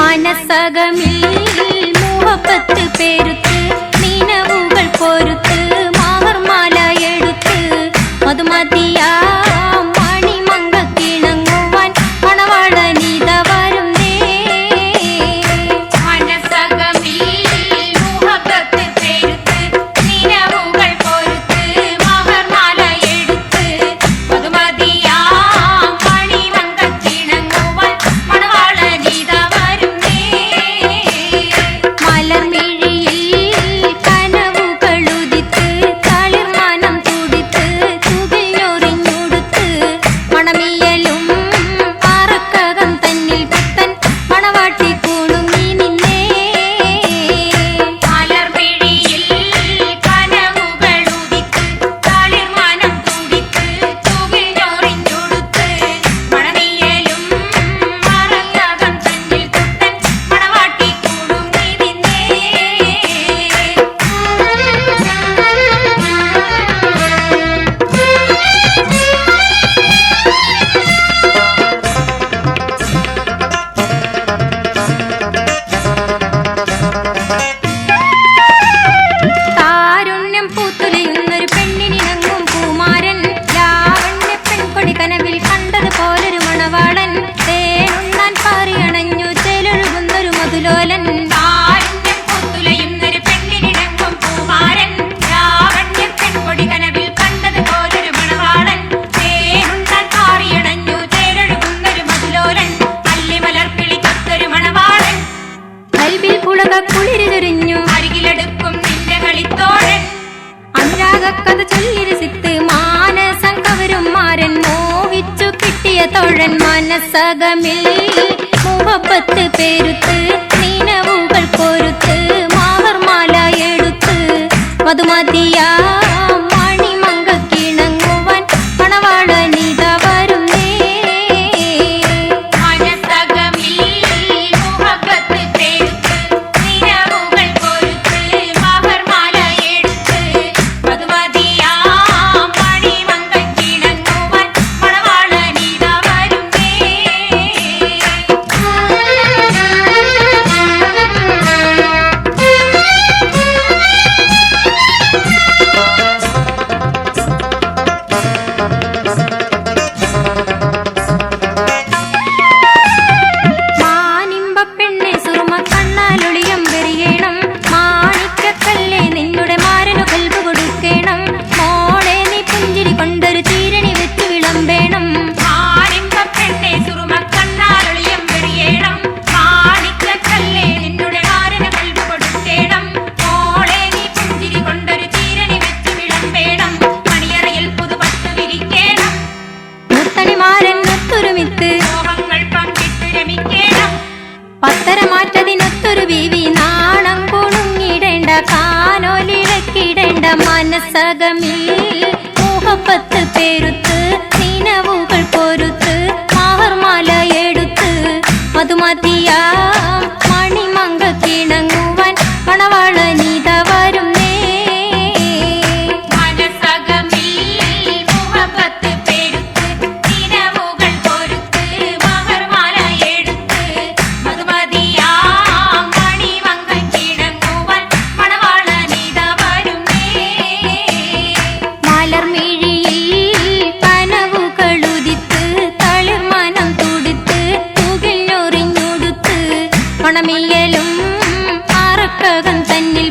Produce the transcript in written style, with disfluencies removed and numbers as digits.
മനസ്സകമിൽ മുഹബത്ത് പേരുത്ത് നിനവുകൾ പൊരുത്ത് മാഹർമാല എടുത്ത് മധുമതിയാ മണിമങ്കക്കിണങ്ങുവാൻ മണവാളനിത വരുന്നേ. മനസ്സകമിൽ മുഹബത്ത് പേരുത്ത് നിനവുകൾ പൊരുത്ത് മാഹർമാല എടുത്ത് മധുമതിയാ മണിമങ്കക്കിണങ്ങുവാൻ മണവാളനിത വരുന്നേ. മലർമിഴിയിൽ കനവുകളുദിത്ത് തളിർമാനം തുടിത്ത് തുകിലൊറിഞ്ഞുടുത്ത് മണമിയലും പാറക്കകം തന്നിൽ പുത്തൻ മണവാട്ടി കുണുങ്ങി നിന്നേ. മലർമിഴിയിൽ കനവുകളുദിത്ത് തളിർമാനം തുടിത്ത് തുകിലൊറിഞ്ഞുടുത്ത് മണമിയലും പാറക്കകം തന്നിൽ പുത്തൻ മണവാട്ടി കുണുങ്ങി നിന്നേ. താരുണ്യം പൂത്തുലയുന്നൊരു പെണ്ണിനിണങ്ങും പൂമാരൻ ലാവണ്യ പെൺകൊടി കനവിൽ കണ്ടതുപോലൊരു മണവാളൻ തേനുണ്ണാൻ പാറിയണഞ്ഞു ചേലൊഴുകുന്നൊരു മധുലോലൻ. താരുണ്യം പൂത്തുലയുന്നൊരു പെണ്ണിനിണങ്ങും പൂമാരൻ ലാവണ്യ പെൺകൊടി കനവിൽ കണ്ടതുപോലൊരു മണവാളൻ തേനുണ്ണാൻ പാറിയണഞ്ഞു ചേലൊഴുകുന്നൊരു മധുലോലൻ. അല്ലിമലർക്കിളിക്കൊത്തൊരു മണവാളൻ കൽവിൽ പുളക കുളിരുചൊരിഞ്ഞു അരികിലെടുക്കും നിന്റെ കളിത്തോഴൻ. അനുരാഗക്കഥ ചൊല്ലിരസിത്ത് മാനസം കവരും മാരൻ മോഹിച്ചു കിട്ടിയ തോഴൻ. മനസ്സകമിൽ മുഹബത്ത് പേരുത്ത് നിനവുകൾ പൊരുത്ത് മാഹർമാല എടുത്ത് മധുമതിയാ മണിമങ്കക്കിണങ്ങുവാൻ മണവാളനിത വരുന്നേ. മനസ്സകമിൽ മുഹബത്ത് പേരുത്ത് നിനവുകൾ പൊരുത്ത് മാഹർമാല എടുത്ത് മധുമതിയാ മണിമങ്കക്കിണങ്ങുവാൻ മണവാളനിത വരുന്നേ. മാനിമ്പപ്പെണ്ണെ സുറുമ കണ്ണാലൊളിയം വെറിയണം മാണിക്കക്കല്ലേ നിന്നുടെ മാരനു കൽബ് കൊടുക്കണം. മോളെ നീ പുഞ്ചിരി കൊണ്ടൊരു ചീരണി വെച്ചു വിളമ്പേണം. മാനിമ്പപ്പെണ്ണെ സുറുമ കണ്ണാലൊളിയം വെറിയണം മാണിക്കക്കല്ലേ നിന്നുടെ മാരനു കൽബ് കൊടുക്കണം. മോളെ നീ പുഞ്ചിരി കൊണ്ടൊരു ചീരണി വെച്ചു വിളമ്പേണം. മണിയറയിൽ പുതുപട്ട് വിരിക്കണം മുത്തണിമാരൻ ഒത്തൊരുമിത്ത് മോഹങ്ങൾ പങ്കിട്ട് രമിക്കണം. പത്തരമാറ്റതിനൊത്തൊരു ബീവി നാണം കുണുങ്ങിടേണ്ട കാനോലിഴക്കിടേണ്ട. മനസ്സകമിൽ മുഹബത്ത് പേരുത്ത് നിനവുകൾ പൊരുത്ത് മാഹർമാല എടുത്ത് മധുമതിയാ മണിമങ്കക്കിണങ്ങുവാൻ മണവാളനിത വരുന്നേ. മനസ്സകമിൽ മുഹബത്ത് പേരുത്ത് നിനവുകൾ പൊരുത്ത് മാഹർമാല എടുത്ത് മധുമതിയാ മണിമങ്കക്കിണങ്ങുവാൻ മണവാളനിത വരുന്നേ. മലർമിഴിയിൽ കനവുകളുദിത്ത് തളിർമാനം തുടിത്ത് തുകിലൊറിഞ്ഞുടുത്ത് മണമിയലും പാറക്കകം തന്നിൽ